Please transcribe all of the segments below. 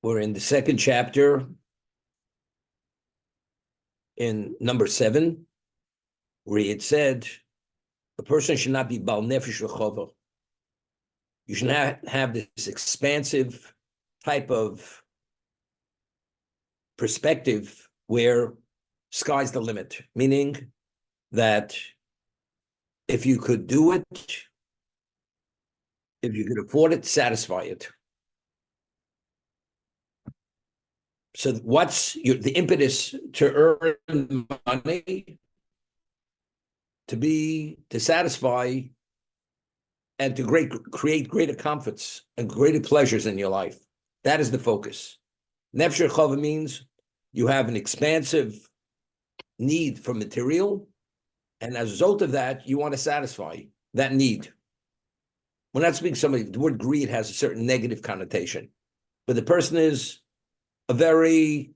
We're in the second chapter in number 7, where it said a person should not be bal nefesh rechova. You should not have this expansive type of perspective where sky's the limit, meaning that if you could do it, if you could afford it, satisfy it. So what's the impetus to earn money, to satisfy and to create greater comforts and greater pleasures in your life? That is the focus. Nefesh Chova means you have an expansive need for material, and as a result of that, you want to satisfy that need. We're not speaking somebody, the word greed has a certain negative connotation, but the person is a very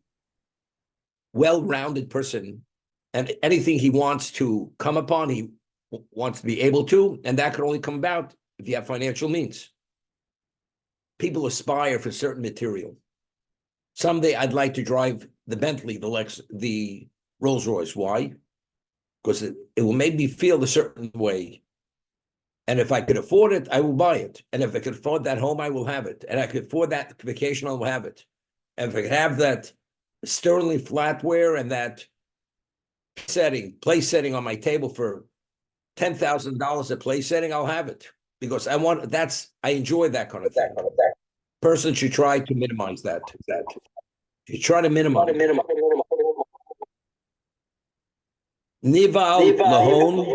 well-rounded person, and anything he wants to come upon, he wants to be able to, and that can only come about if you have financial means. People aspire for certain material. Someday I'd like to drive the Bentley, the Rolls Royce. Why? Because it will make me feel a certain way. And if I could afford it, I will buy it. And if I could afford that home, I will have it. And I could afford that vacation, I will have it. And if I could have that sterling flatware and that place setting on my table for $10,000 a place setting, I'll have it. Because I enjoy that kind of thing. Person should try to minimize that. You try to minimize. Nival Lahon.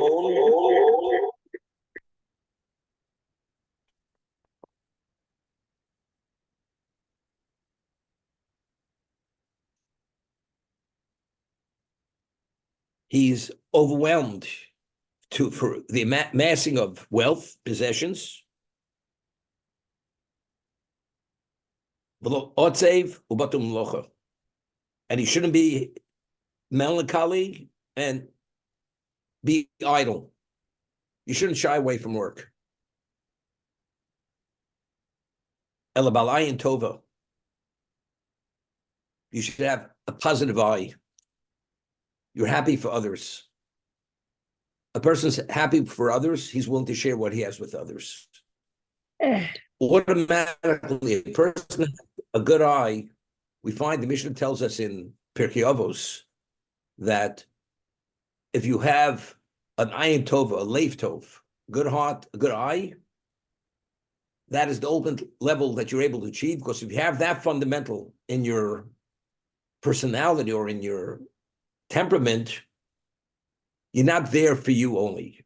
He's overwhelmed for the amassing of wealth, possessions. And he shouldn't be melancholy and be idle. You shouldn't shy away from work. Elabalayin Tova. You should have a positive eye. You're happy for others. A person's happy for others, he's willing to share what he has with others. Automatically, a person has a good eye. We find the Mishnah tells us in Pirkei Avos that if you have an ayin tova, a leif tov, good heart, a good eye, that is the ultimate level that you're able to achieve. Because if you have that fundamental in your personality or in your temperament, you're not there for you only.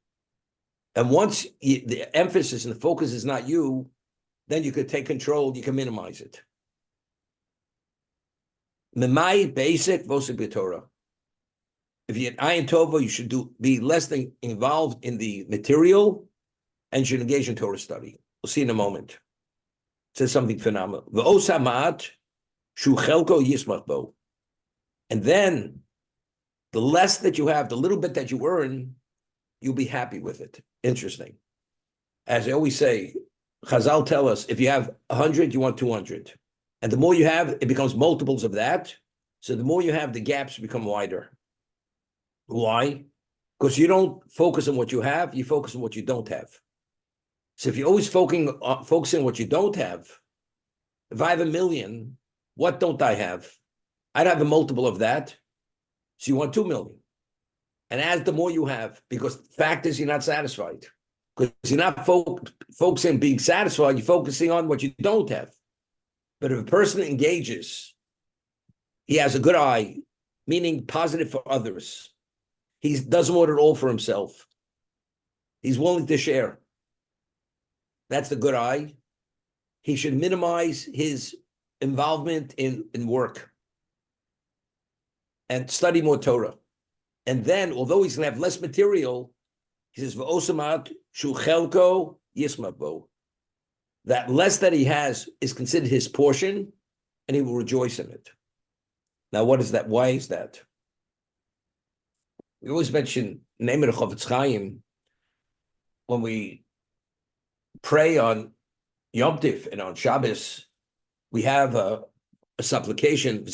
And once the emphasis and the focus is not you, then you could take control, you can minimize it. Memai basic vosik Torah. If you're ayin tova, you should be less than involved in the material and should engage in Torah study. We'll see in a moment. It says something phenomenal. V'osamat shu chelko yismach bo. And then the less that you have, the little bit that you earn, you'll be happy with it. Interesting. As I always say, Chazal tell us, if you have 100, you want 200. And the more you have, it becomes multiples of that. So the more you have, the gaps become wider. Why? Because you don't focus on what you have, you focus on what you don't have. So if you're always focusing on what you don't have, if I have 1 million, what don't I have? I'd have a multiple of that. So you want 2 million. And as the more you have, because the fact is you're not satisfied. Because you're not focusing on being satisfied, you're focusing on what you don't have. But if a person engages, he has a good eye, meaning positive for others. He doesn't want it all for himself. He's willing to share. That's the good eye. He should minimize his involvement in work and study more Torah. And then, although he's going to have less material, he says, "V'osamat shu chelko yismabo." That less that he has is considered his portion, and he will rejoice in it. Now, what is that? Why is that? We always mention name of the Chofetz Chaim when we pray on Yom Tif and on Shabbos. We have a a supplication.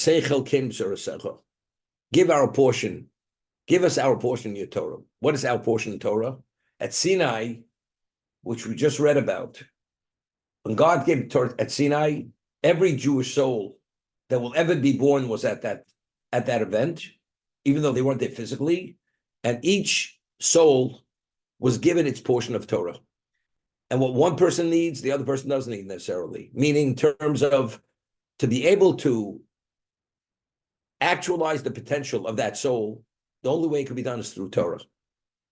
Give our portion. Give us our portion in your Torah. What is our portion in Torah? At Sinai, which we just read about, when God gave Torah at Sinai, every Jewish soul that will ever be born was at that event, even though they weren't there physically, and each soul was given its portion of Torah. And what one person needs, the other person doesn't need necessarily, meaning in terms of to be able to actualize the potential of that soul, the only way it can be done is through Torah.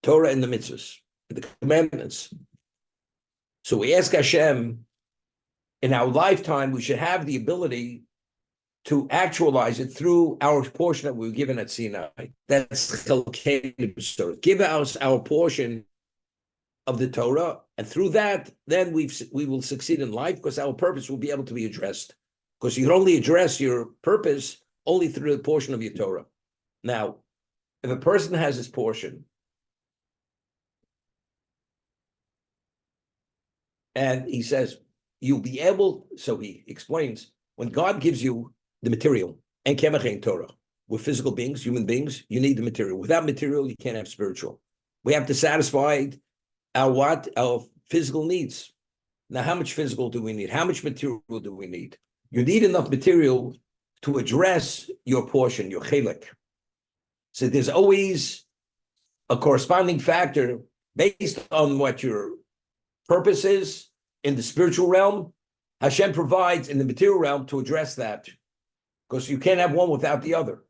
Torah and the mitzvahs, the commandments. So we ask Hashem, in our lifetime, we should have the ability to actualize it through our portion that we were given at Sinai. That's give us our portion of the Torah, and through that, then we will succeed in life because our purpose will be able to be addressed. Because you can only address your purpose only through the portion of your Torah. Now, if a person has his portion, and he says, you'll be able, so he explains, when God gives you the material, and kemach Torah, we're physical beings, human beings, you need the material. Without material, you can't have spiritual. We have to satisfy our physical needs. Now, how much physical do we need? How much material do we need? You need enough material to address your portion, your chelek. So there's always a corresponding factor based on what your purpose is in the spiritual realm. Hashem provides in the material realm to address that, because you can't have one without the other.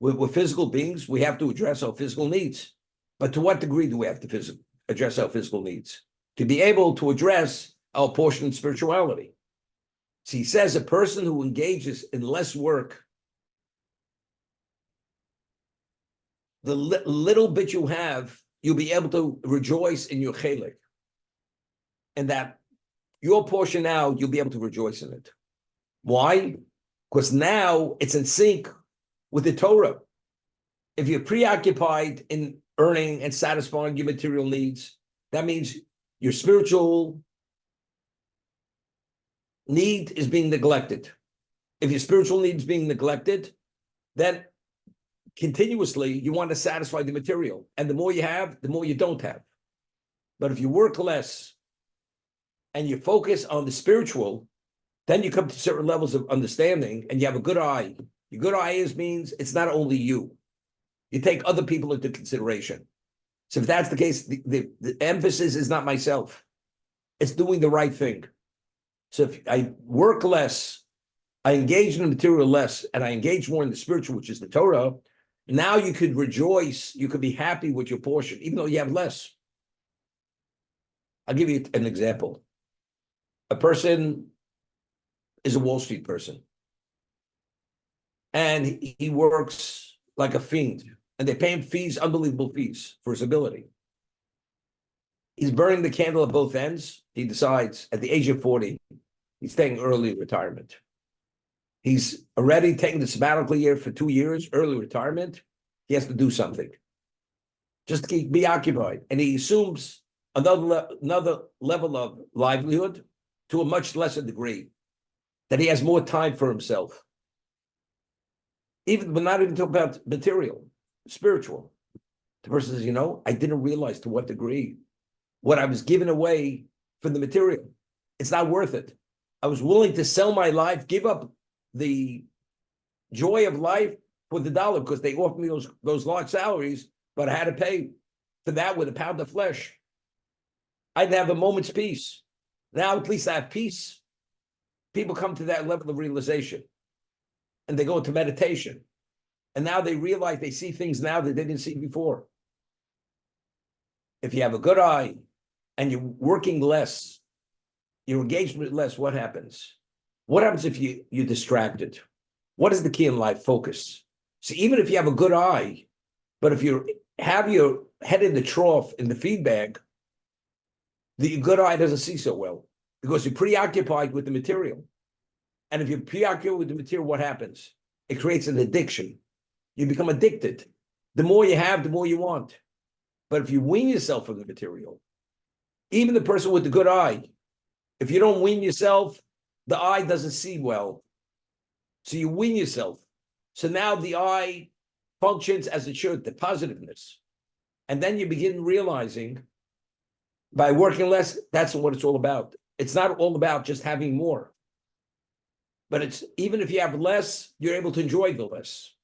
We're physical beings. We have to address our physical needs. But to what degree do we have to address our physical needs? To be able to address our portion in spirituality. So he says a person who engages in less work, the little bit you have, you'll be able to rejoice in your chelek. And that your portion now, you'll be able to rejoice in it. Why? Because now it's in sync with the Torah. If you're preoccupied in earning and satisfying your material needs, that means your spiritual need is being neglected. If your spiritual need is being neglected, then continuously you want to satisfy the material. And the more you have, the more you don't have. But if you work less and you focus on the spiritual, then you come to certain levels of understanding and you have a good eye. Your good eye means it's not only you. You take other people into consideration. So if that's the case, the emphasis is not myself. It's doing the right thing. So if I work less, I engage in the material less, and I engage more in the spiritual, which is the Torah, now you could rejoice, you could be happy with your portion, even though you have less. I'll give you an example. A person is a Wall Street person, and he works like a fiend, and they pay him fees, unbelievable fees for his ability. He's burning the candle at both ends. He decides at the age of 40, he's taking early retirement. He's already taking the sabbatical year for 2 years, early retirement. He has to do something just to be occupied. And he assumes another level of livelihood to a much lesser degree, that he has more time for himself. But not even talk about material, spiritual. The person says, I didn't realize to what degree what I was giving away for the material. It's not worth it. I was willing to sell my life, give up the joy of life for the dollar, because they offered me those large salaries, but I had to pay for that with a pound of flesh. I didn't have a moment's peace. Now at least I have peace. People come to that level of realization and they go into meditation. And now they realize they see things now that they didn't see before. If you have a good eye and you're working less, you're engaged with less, what happens? What happens if you're distracted? What is the key in life? Focus. So even if you have a good eye, but if you have your head in the trough in the feed bag, the good eye doesn't see so well because you're preoccupied with the material. And if you're preoccupied with the material, what happens? It creates an addiction. You become addicted. The more you have, the more you want. But if you wean yourself from the material, even the person with the good eye, if you don't wean yourself, the eye doesn't see well. So you wean yourself. So now the I functions as it should, the positiveness. And then you begin realizing by working less, that's what it's all about. It's not all about just having more. But it's even if you have less, you're able to enjoy the less.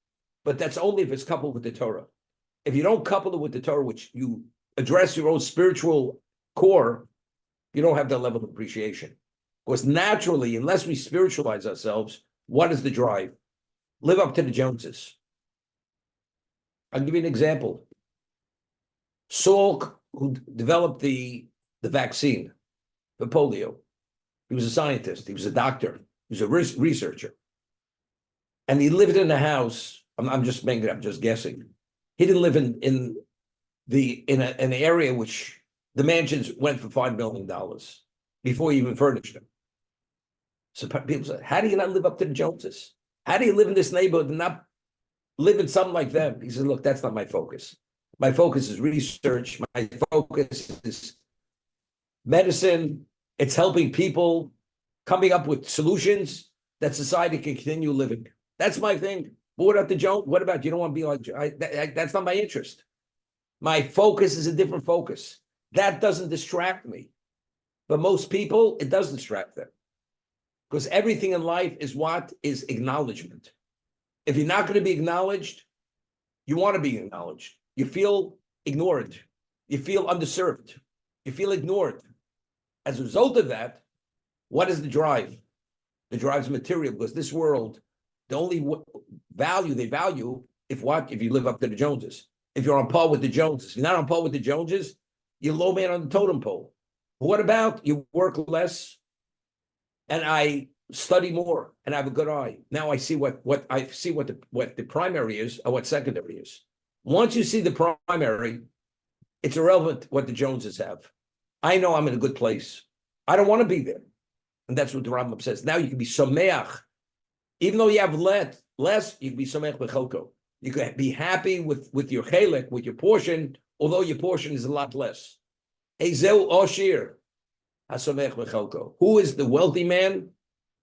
But that's only if it's coupled with the Torah. If you don't couple it with the Torah, which you address your own spiritual core, you don't have that level of appreciation. Because naturally, unless we spiritualize ourselves, what is the drive? Live up to the Joneses. I'll give you an example. Salk, who developed the vaccine for polio, he was a scientist, he was a doctor, he was a researcher. And he lived in a house, I'm just making it up, just guessing. He didn't live in an area which the mansions went for $5 million before he even furnished them. So people say, how do you not live up to the Joneses? How do you live in this neighborhood and not live in something like them? He said, look, that's not my focus. My focus is research. My focus is medicine. It's helping people, coming up with solutions that society can continue living. That's my thing. But what about the Jones? What about you don't want to be like, that's not my interest. My focus is a different focus. That doesn't distract me. But most people, it does distract them. Because everything in life is what is acknowledgement. If you're not going to be acknowledged, you want to be acknowledged. You feel ignored. You feel underserved. You feel ignored. As a result of that, what is the drive? The drive is material, because this world, the only value they value if you live up to the Joneses. If you're on par with the Joneses. If you're not on par with the Joneses, you're low man on the totem pole. But what about you work less and I study more and I have a good eye? Now I see what the primary is or what secondary is. Once you see the primary, it's irrelevant what the Joneses have. I know I'm in a good place. I don't want to be there. And that's what the Rambam says. Now you can be someach. Even though you have less, you can be someach b'chelko. You can be happy with your chelek, with your portion, although your portion is a lot less. Ezeu oshir hasomeach b'chelko. Who is the wealthy man?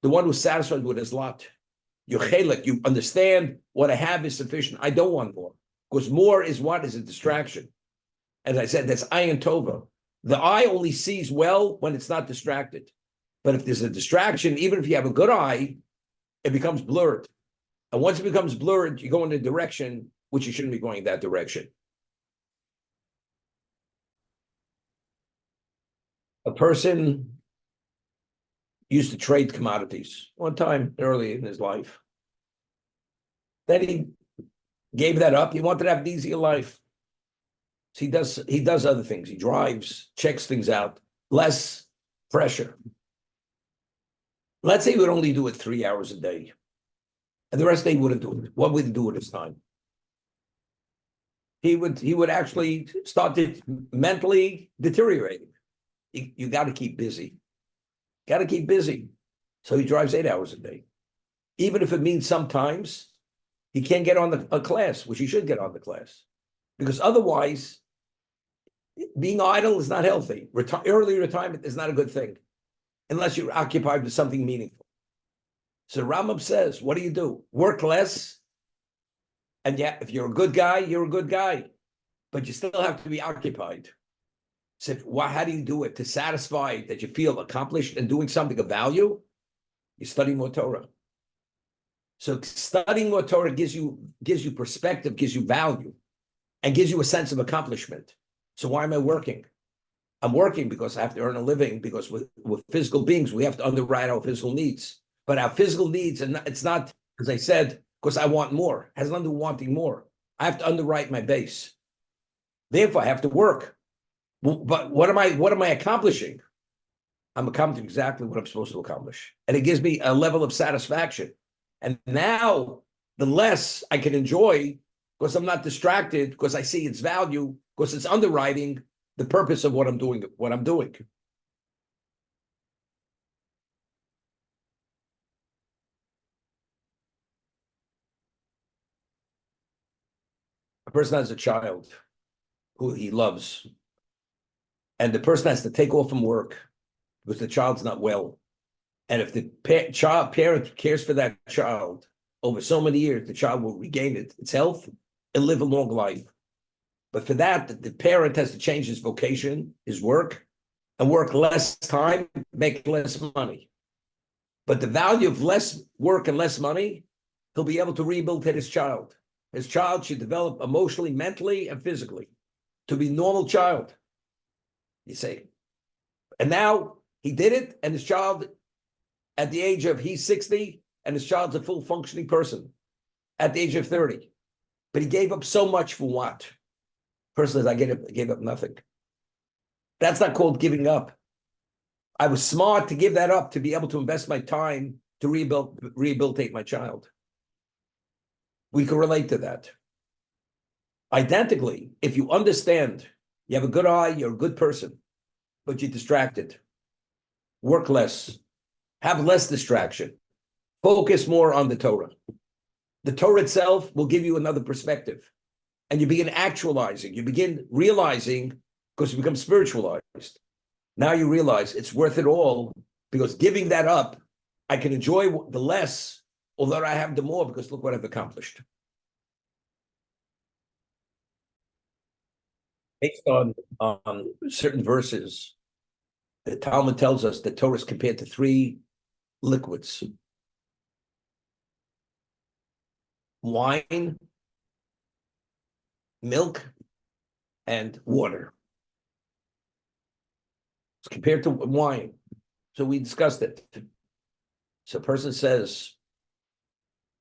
The one who's satisfied with his lot. Your chelek, you understand what I have is sufficient. I don't want more. Because more is what? Is a distraction. As I said, that's ayin tova. The eye only sees well when it's not distracted. But if there's a distraction, even if you have a good eye, it becomes blurred. And once it becomes blurred, you go in a direction which you shouldn't be going that direction. A person used to trade commodities one time early in his life. Then he gave that up. He wanted to have an easier life. So he does other things. He drives, checks things out, less pressure. Let's say he would only do it 3 hours a day. And the rest of the day he wouldn't do it. What would he do with his time? He would actually start mentally deteriorating. You got to keep busy. Got to keep busy. So he drives 8 hours a day. Even if it means sometimes he can't get on a class, which he should get on the class. Because otherwise, being idle is not healthy. Early retirement is not a good thing, unless you're occupied with something meaningful. So Rambam says, what do? Work less. And yeah, if you're a good guy, you're a good guy. But you still have to be occupied. So how do you do it? To satisfy that you feel accomplished and doing something of value, you study more Torah. So studying more Torah gives you perspective, gives you value, and gives you a sense of accomplishment. So why am I working? I'm working because I have to earn a living, because we're physical beings, we have to underwrite our physical needs. But our physical needs, and it's not, as I said, because I want more. It has nothing to do with wanting more. I have to underwrite my base. Therefore, I have to work. But what am I accomplishing? I'm accomplishing exactly what I'm supposed to accomplish. And it gives me a level of satisfaction. And now, the less I can enjoy, because I'm not distracted, because I see its value, because it's underwriting the purpose of what I'm doing. A person has a child who he loves, and the person has to take off from work because the child's not well. And if the parent cares for that child over so many years, the child will regain its health and live a long life. But for that, the parent has to change his vocation, his work, and work less time, make less money. But the value of less work and less money, he'll be able to rehabilitate his child. His child should develop emotionally, mentally, and physically to be a normal child. You say, and now he did it, and his child, at the age of, he's 60, and his child's a full functioning person at the age of 30. But he gave up so much for what? Person says, I gave up nothing. That's not called giving up. I was smart to give that up, to be able to invest my time to rehabilitate my child. We can relate to that. Identically, if you understand, you have a good eye, you're a good person, but you're distracted. Work less, have less distraction, focus more on the Torah. The Torah itself will give you another perspective. And you begin actualizing, you begin realizing, because you become spiritualized. Now you realize it's worth it all, because giving that up, I can enjoy the less, although I have the more, because look what I've accomplished. Based on certain verses, the Talmud tells us that Torah is compared to 3 liquids: wine, milk, and water. It's compared to wine. So we discussed it. So a person says,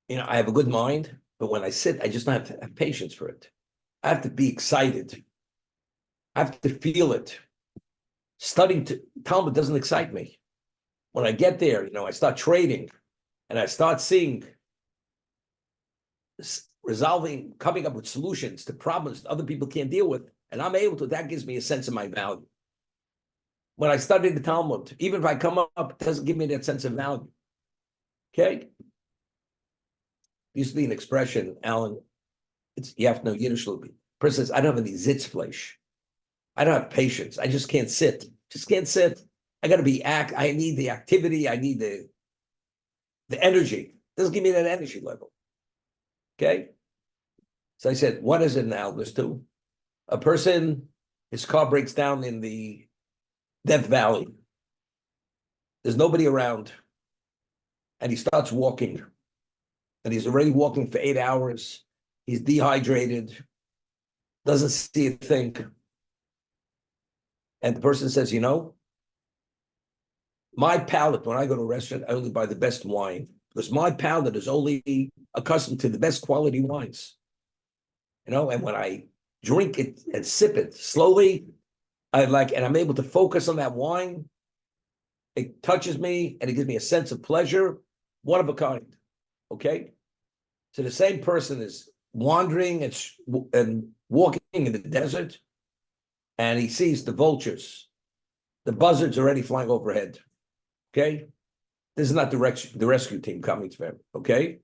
I have a good mind, but when I sit, I just don't have patience for it. I have to be excited. I have to feel it. Studying Talmud doesn't excite me. When I get there, I start trading, and I start seeing, resolving, coming up with solutions to problems that other people can't deal with, and I'm able to, that gives me a sense of my value. When I study the Talmud, even if I come up, it doesn't give me that sense of value. Okay? There used to be an expression, Alan, you have to know Yiddish a little bit. Person says, I don't have any sitzfleisch. I don't have patience. I just can't sit. Just can't sit. I got to be I need the activity. I need the energy. It doesn't give me that energy level. Okay? So I said, what is it now? There's 2. A person, his car breaks down in the Death Valley. There's nobody around. And he starts walking. And he's already walking for 8 hours. He's dehydrated. Doesn't see a thing. And the person says, my palate, when I go to a restaurant, I only buy the best wine, because my palate is only accustomed to the best quality wines. And when I drink it and sip it slowly, and I'm able to focus on that wine, it touches me and it gives me a sense of pleasure, one of a kind. Okay? So the same person is wandering and walking in the desert, and he sees the vultures. The buzzards already flying overhead. Okay? This is not the rescue team coming to him. Okay?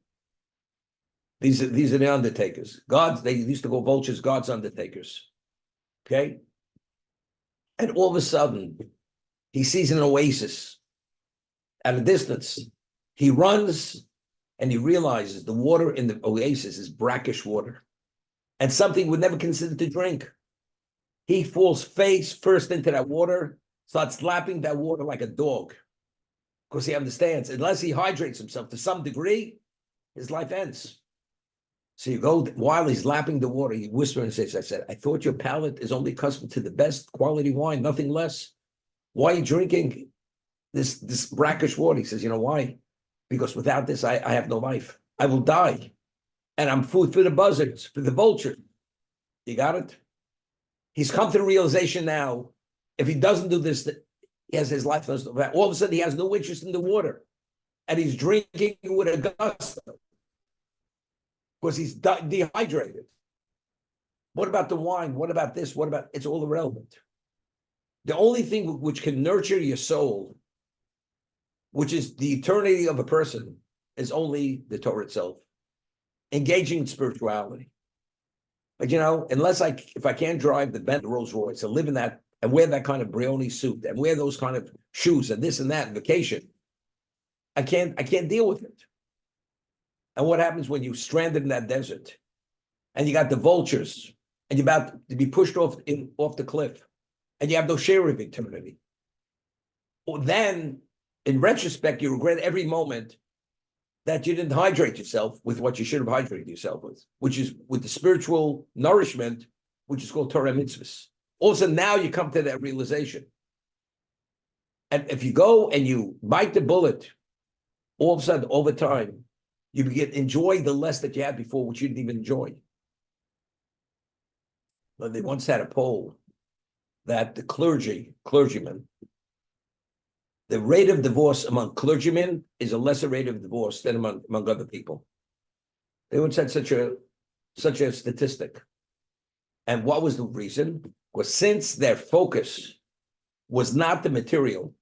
These are the undertakers. They used to go vultures, God's undertakers. Okay? And all of a sudden, he sees an oasis at a distance. He runs and he realizes the water in the oasis is brackish water, and something he would never consider to drink. He falls face first into that water, starts lapping that water like a dog, because he understands, unless he hydrates himself to some degree, his life ends. So you go, while he's lapping the water, he whispers and says, I thought your palate is only accustomed to the best quality wine, nothing less. Why are you drinking this brackish water? He says, why? Because without this, I have no life. I will die. And I'm food for the buzzards, for the vultures. You got it? He's come to the realization now, if he doesn't do this, he has his life. All of a sudden, he has no interest in the water. And he's drinking with a gusto, because he's dehydrated. What about the wine? What about this? It's all irrelevant. The only thing which can nurture your soul, which is the eternity of a person, is only the Torah itself. Engaging in spirituality. But unless if I can't drive the Rolls Royce and live in that and wear that kind of Brioni suit and wear those kind of shoes and this and that vacation, I can't deal with it. And what happens when you're stranded in that desert and you got the vultures and you're about to be pushed off the cliff and you have no share of eternity? Well, then, in retrospect, you regret every moment that you didn't hydrate yourself with what you should have hydrated yourself with, which is with the spiritual nourishment, which is called Torah mitzvahs. Also, now you come to that realization. And if you go and you bite the bullet, all of a sudden, over time, you begin to enjoy the less that you had before, which you didn't even enjoy. But they once had a poll that the clergymen, the rate of divorce among clergymen is a lesser rate of divorce than among other people. They once had such a statistic. And what was the reason? Was since their focus was not the material,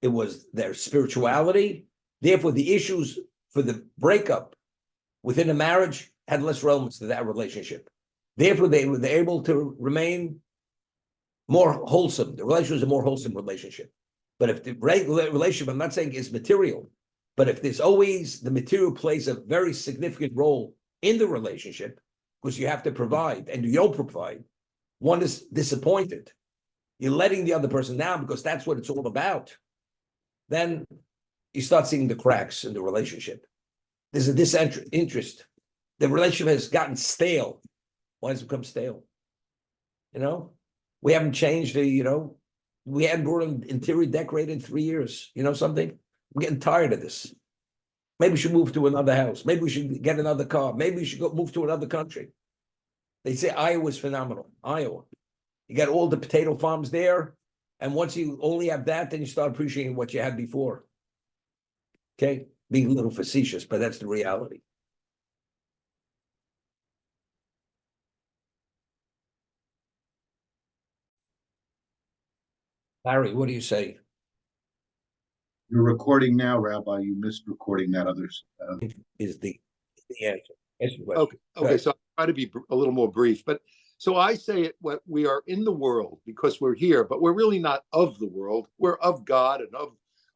it was their spirituality. Therefore, the issues for the breakup within a marriage had less relevance to that relationship. Therefore, they were able to remain more wholesome. The relationship was a more wholesome relationship. But if the relationship, I'm not saying is material, but if there's always the material plays a very significant role in the relationship, because you have to provide and you don't provide, one is disappointed. You're letting the other person down because that's what it's all about. Then you start seeing the cracks in the relationship. There's a disinterest. The relationship has gotten stale. Why has it become stale? We haven't changed we hadn't brought an interior decorator in 3 years. Something? We're getting tired of this. Maybe we should move to another house. Maybe we should get another car. Maybe we should move to another country. They say Iowa's phenomenal. Iowa. You got all the potato farms there. And once you only have that, then you start appreciating what you had before. Okay? Being a little facetious, but that's the reality. Larry, what do you say? You're recording now, Rabbi. You missed recording that others. Is the answer. Okay. So I'll try to be a little more brief. But so I say it, what we are in the world because we're here, but we're really not of the world. We're of God and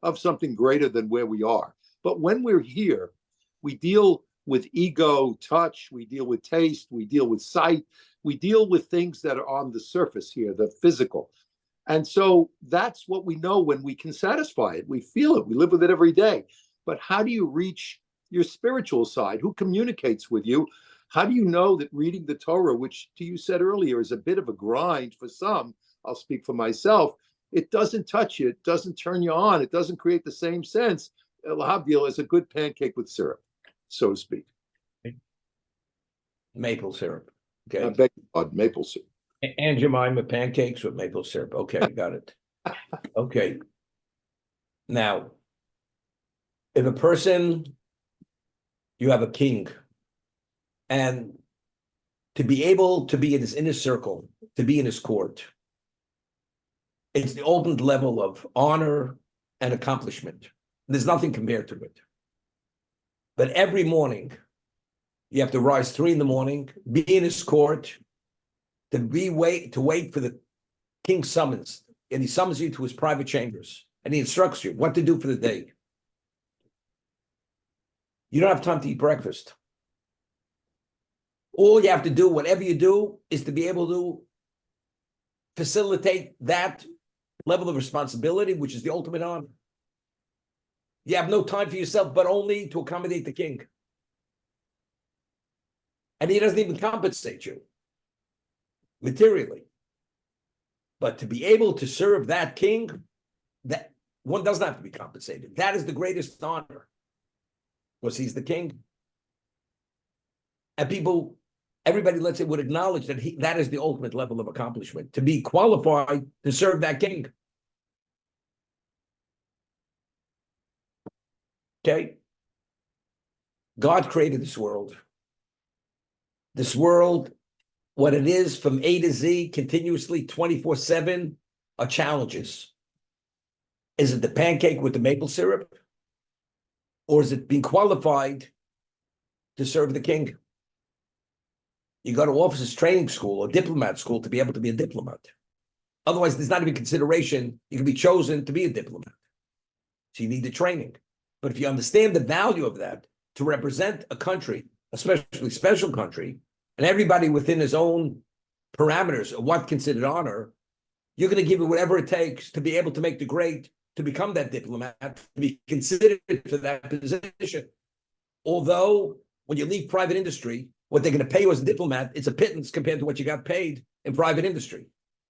of something greater than where we are. But when we're here, we deal with ego, touch, we deal with taste, we deal with sight, we deal with things that are on the surface here, the physical. And so that's what we know when we can satisfy it. We feel it. We live with it every day. But how do you reach your spiritual side? Who communicates with you? How do you know that reading the Torah, which to you said earlier is a bit of a grind for some, I'll speak for myself, it doesn't touch you. It doesn't turn you on. It doesn't create the same sense. Lahavdil is a good pancake with syrup, so to speak. Maple syrup. Okay. I beg your pardon, maple syrup. And Jemima pancakes with maple syrup. Okay, got it. Okay. Now, if a person, you have a king, and to be able to be in his inner circle, to be in his court, it's the ultimate level of honor and accomplishment. There's nothing compared to it. But every morning, you have to rise 3 a.m, be in his court, to wait for the king's summons, and he summons you to his private chambers, and he instructs you what to do for the day. You don't have time to eat breakfast. All you have to do, whatever you do, is to be able to facilitate that level of responsibility, which is the ultimate honor. You have no time for yourself, but only to accommodate the king. And he doesn't even compensate you materially. But to be able to serve that king, that one doesn't have to be compensated. That is the greatest honor, because he's the king. And everybody, let's say, would acknowledge that that is the ultimate level of accomplishment, to be qualified to serve that king. Okay? God created this world. This world, what it is from A to Z, continuously 24/7, are challenges. Is it the pancake with the maple syrup? Or is it being qualified to serve the king? You go to officers training school or diplomat school to be able to be a diplomat. Otherwise, there's not even consideration you can be chosen to be a diplomat. So you need the training. But if you understand the value of that to represent a country, especially special country, and everybody within his own parameters of what considered honor, you're going to give it whatever it takes to be able to make the grade, to become that diplomat, to be considered for that position. Although when you leave private industry, what they're going to pay you as a diplomat is a pittance compared to what you got paid in private industry,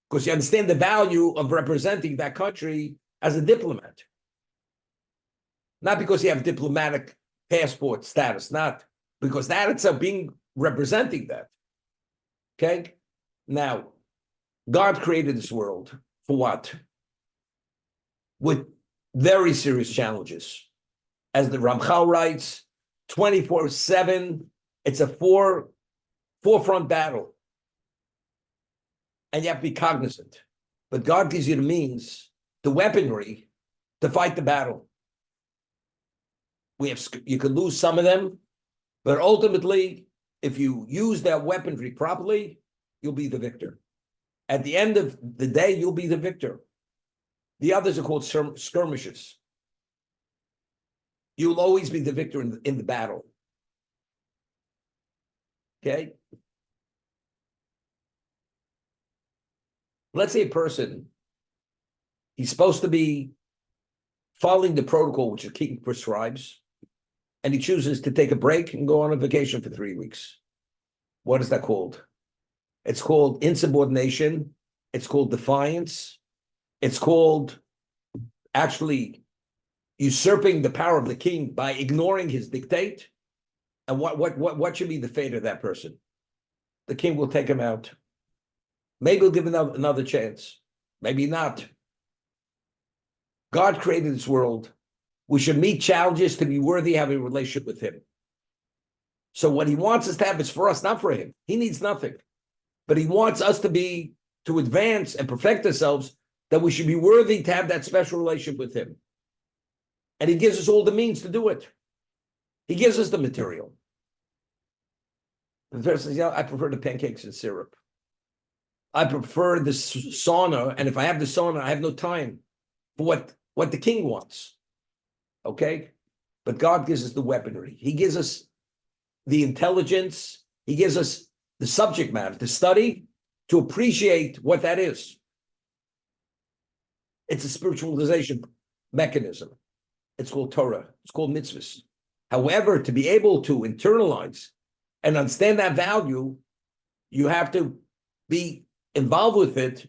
because you understand the value of representing that country as a diplomat. Not because you have diplomatic passport status, not because that itself being representing that. Okay? Now, God created this world for what? With very serious challenges. As the Ramchal writes, 24/7, it's a forefront battle. And you have to be cognizant. But God gives you the means, the weaponry, to fight the battle. You could lose some of them, but ultimately, if you use that weaponry properly, you'll be the victor. At the end of the day, you'll be the victor. The others are called skirmishes. You'll always be the victor in the battle. Okay? Let's say a person, he's supposed to be following the protocol which the king prescribes, and he chooses to take a break and go on a vacation for 3 weeks. What is that called? It's called insubordination. It's called defiance. It's called actually usurping the power of the king by ignoring his dictate. And what should be the fate of that person? The king will take him out. Maybe he'll give another chance. Maybe not. God created this world. We should meet challenges to be worthy of having a relationship with him. So what he wants us to have is for us, not for him. He needs nothing. But he wants us to advance and perfect ourselves, that we should be worthy to have that special relationship with him. And he gives us all the means to do it. He gives us the material. The person says, I prefer the pancakes and syrup. I prefer the sauna, and if I have the sauna, I have no time for what the king wants. Okay? But God gives us the weaponry. He gives us the intelligence. He gives us the subject matter to study, to appreciate what that is. It's a spiritualization mechanism. It's called Torah. It's called mitzvahs. However, to be able to internalize and understand that value, you have to be involved with it.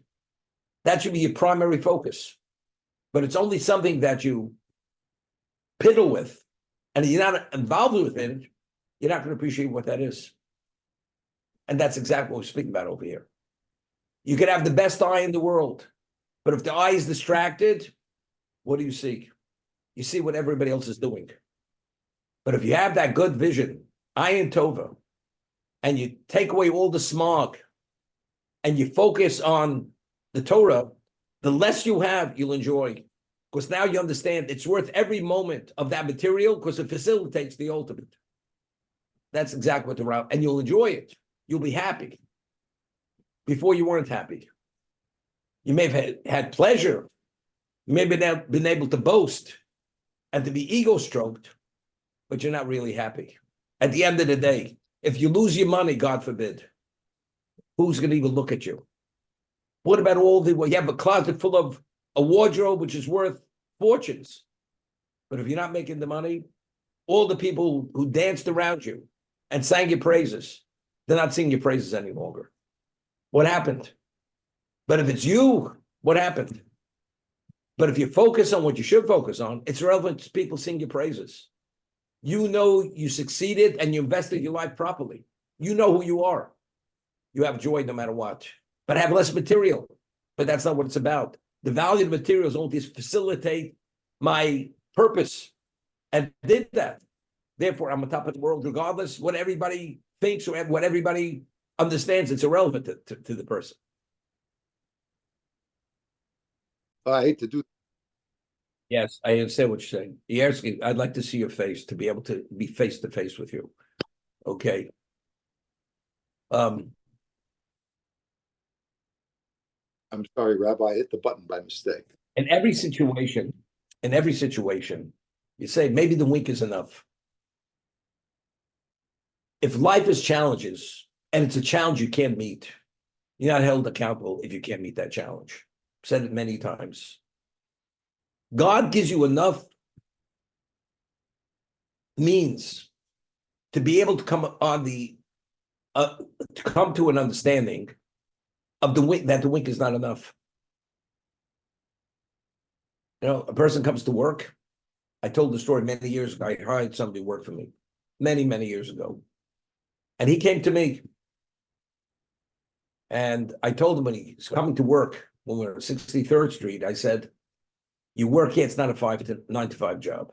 That should be your primary focus. But it's only something that you piddle with, and you're not involved with it, you're not going to appreciate what that is. And that's exactly what we're speaking about over here. You could have the best eye in the world, but if the eye is distracted, what do you see? You see what everybody else is doing. But if you have that good vision, ayin tova, and you take away all the smog, and you focus on the Torah, the less you have, you'll enjoy. Because now you understand it's worth every moment of that material, because it facilitates the ultimate. That's exactly what the route, and you'll enjoy it. You'll be happy. Before you weren't happy. You may have had pleasure. You may have been able to boast and to be ego-stroked, but you're not really happy. At the end of the day, if you lose your money, God forbid, who's going to even look at you? What about you have a closet full of a wardrobe which is worth fortunes. But if you're not making the money, all the people who danced around you and sang your praises, they're not singing your praises any longer. What happened? But if it's you, what happened? But if you focus on what you should focus on, it's relevant to people sing your praises. You know you succeeded and you invested your life properly. You know who you are. You have joy no matter what. But have less material. But that's not what it's about. The value of material is only to facilitate my purpose. And did that. Therefore, I'm on top of the world, regardless what everybody thinks or what everybody understands. It's irrelevant to the person. I hate to do. Yes, I understand what you're saying. Yersky, I'd like to see your face to be able to be face to face with you. Okay. I'm sorry, Rabbi, I hit the button by mistake. In every situation, You say maybe the week is enough. If life is challenges and it's a challenge you can't meet, you're not held accountable if you can't meet that challenge. I've said it many times. God gives you enough means to be able to come to an understanding of the week, that the week is not enough. You know, a person comes to work. I told the story many years ago. I hired somebody to work for me many, many years ago. And he came to me. And I told him when he's coming to work, when we were on 63rd Street, I said, you work here, it's not a 9 to 5 job.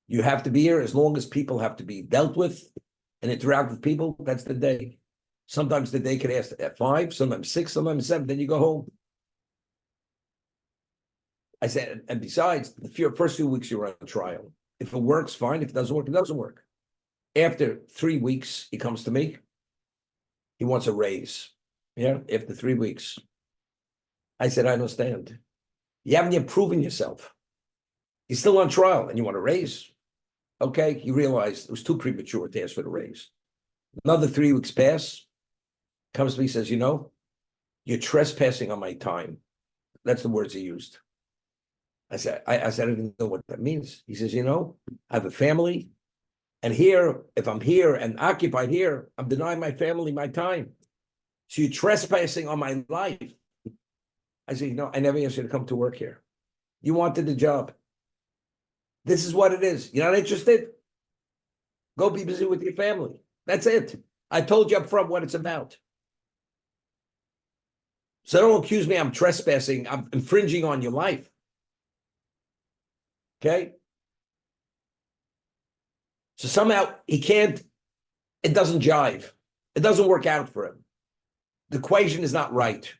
You have to be here as long as people have to be dealt with and interact with people. That's the day. Sometimes the day could last at 5, sometimes 6, sometimes 7, then you go home. I said, and besides, the first 2 weeks you're on trial. If it works, fine. If it doesn't work, it doesn't work. After 3 weeks, he comes to me. He wants a raise. Yeah, after 3 weeks. I said, I understand. You haven't yet proven yourself. You're still on trial and you want a raise. Okay, he realized it was too premature to ask for the raise. Another 3 weeks pass. Comes to me, says, you know, you're trespassing on my time. That's the words he used. I said, I didn't know what that means. He says, you know, I have a family. And here, if I'm here and occupied here, I'm denying my family my time. So you're trespassing on my life. I said, you know, I never asked you to come to work here. You wanted the job. This is what it is. You're not interested? Go be busy with your family. That's it. I told you up front what it's about. So don't accuse me I'm trespassing. I'm infringing on your life. Okay? So somehow he can't, it doesn't jive. It doesn't work out for him. The equation is not right.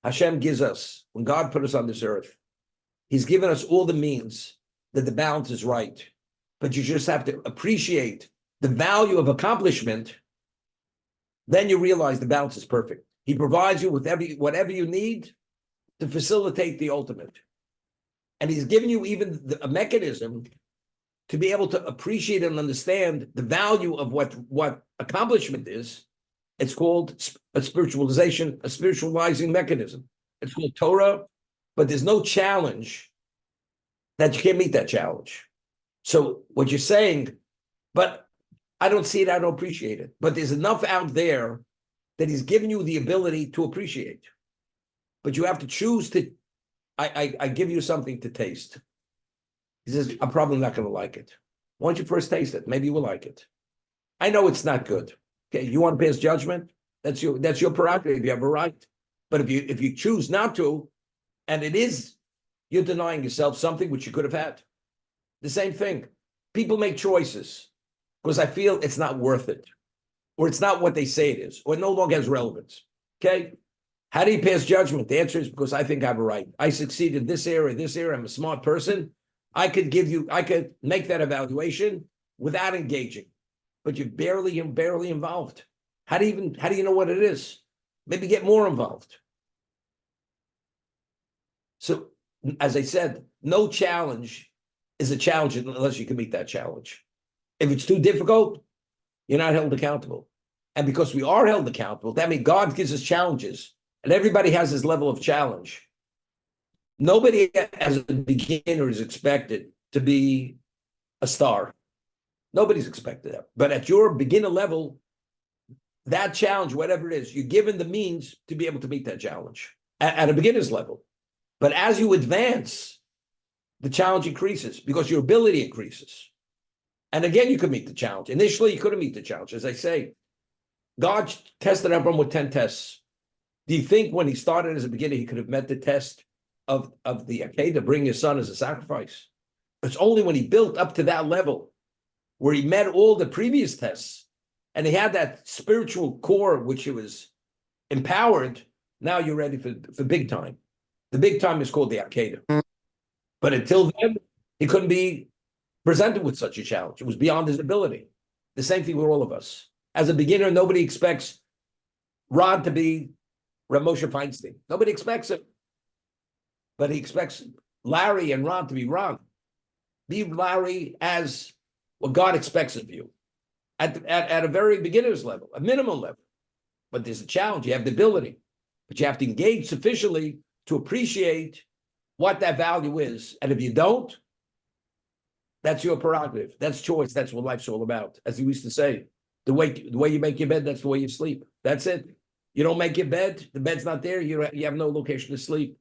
Hashem gives us, when God put us on this earth, he's given us all the means that the balance is right. But you just have to appreciate the value of accomplishment. Then you realize the balance is perfect. He provides you with whatever you need to facilitate the ultimate. And he's given you even a mechanism to be able to appreciate and understand the value of what accomplishment is. It's called a spiritualization, a spiritualizing mechanism. It's called Torah, but there's no challenge that you can't meet that challenge. So what you're saying, but I don't see it, I don't appreciate it. But there's enough out there that he's given you the ability to appreciate. But you have to choose to, I give you something to taste. He says, I'm probably not going to like it. Why don't you first taste it? Maybe you will like it. I know it's not good. Okay, you want to pass judgment? That's your prerogative. You have a right. But if you choose not to, and it is, you're denying yourself something which you could have had. The same thing. People make choices because I feel it's not worth it, or it's not what they say it is, or it no longer has relevance. Okay? How do you pass judgment? The answer is because I think I have a right. I succeeded in this area, I'm a smart person. I could make that evaluation without engaging, but you're barely involved. How do you know what it is? Maybe get more involved. So, as I said, no challenge is a challenge unless you can meet that challenge. If it's too difficult, you're not held accountable. And because we are held accountable, that means God gives us challenges, and everybody has his level of challenge. Nobody as a beginner is expected to be a star. Nobody's expected that. But at your beginner level, that challenge, whatever it is, you're given the means to be able to meet that challenge at a beginner's level. But as you advance, the challenge increases because your ability increases. And again, you could meet the challenge. Initially, you couldn't meet the challenge. As I say, God tested Abraham with 10 tests. Do you think when he started as a beginner, he could have met the test of the to bring his son as a sacrifice? It's only when he built up to that level where he met all the previous tests and he had that spiritual core, which he was empowered. Now you're ready for big time. The big time is called the Akedah. But until then, he couldn't be presented with such a challenge. It was beyond his ability. The same thing with all of us. As a beginner, nobody expects Rod to be Rav Moshe Feinstein. Nobody expects it. But he expects Larry and Ron to be Ron. be Larry as what God expects of you at a very beginner's level, a minimum level. But there's a challenge. You have the ability, but you have to engage sufficiently to appreciate what that value is. And if you don't, that's your prerogative. That's choice. That's what life's all about. As you used to say, the way you make your bed, that's the way you sleep. That's it. You don't make your bed, the bed's not there, you have no location to sleep.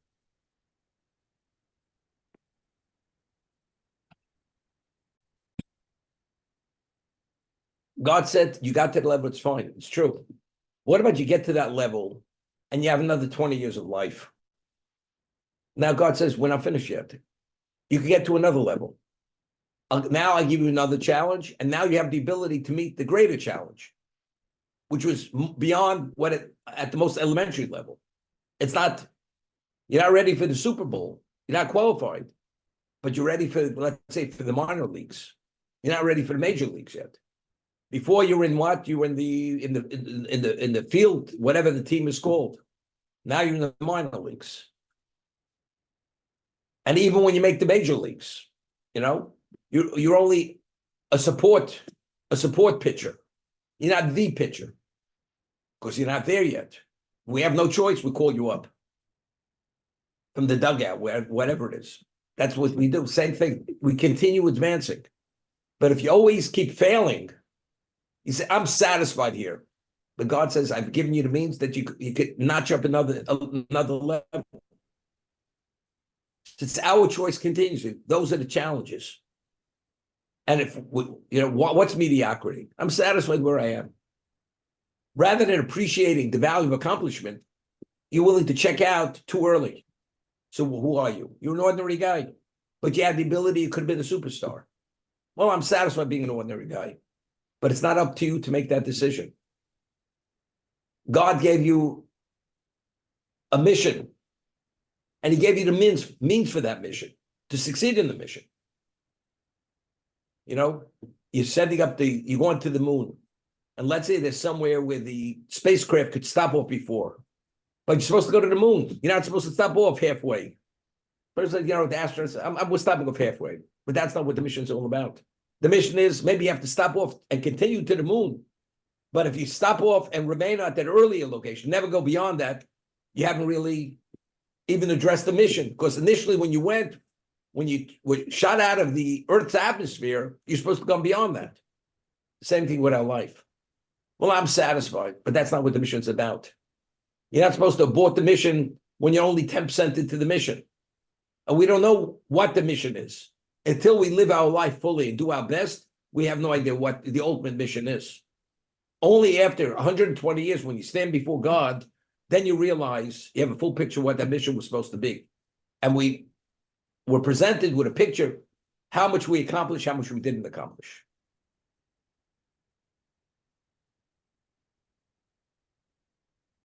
God said, you got to the level, it's fine. It's true. What about you get to that level and you have another 20 years of life? Now God says, we're not finished yet. You can get to another level. Now I give you another challenge, and now you have the ability to meet the greater challenge, which was beyond at the most elementary level. It's not, you're not ready for the Super Bowl. You're not qualified, but you're ready for, let's say, for the minor leagues. You're not ready for the major leagues yet. Before you were in what? You were in the field, whatever the team is called. Now you're in the minor leagues. And even when you make the major leagues, you're only a support pitcher. You're not the pitcher because you're not there yet. We have no choice. We call you up from the dugout, whatever it is. That's what we do. Same thing. We continue advancing. But if you always keep failing, you say, I'm satisfied here. But God says, I've given you the means that you could notch up another level. It's our choice continuously. Those are the challenges. And if what's mediocrity? I'm satisfied where I am. Rather than appreciating the value of accomplishment, you're willing to check out too early. So who are you? You're an ordinary guy, but you had the ability. You could have been a superstar. Well, I'm satisfied being an ordinary guy, but it's not up to you to make that decision. God gave you a mission, and he gave you the means for that mission to succeed in the mission. You're setting up you're going to the moon. And let's say there's somewhere where the spacecraft could stop off before. But you're supposed to go to the moon. You're not supposed to stop off halfway. First, the astronauts, we're stopping off halfway. But that's not what the mission is all about. The mission is maybe you have to stop off and continue to the moon. But if you stop off and remain at that earlier location, never go beyond that, you haven't really even addressed the mission. Because initially when you were shot out of the Earth's atmosphere, you're supposed to go beyond that. Same thing with our life. Well, I'm satisfied, but that's not what the mission's about. You're not supposed to abort the mission when you're only 10% into the mission. And we don't know what the mission is. Until we live our life fully and do our best, we have no idea what the ultimate mission is. Only after 120 years, when you stand before God, then you realize you have a full picture of what that mission was supposed to be. And we were presented with a picture, how much we accomplished, how much we didn't accomplish.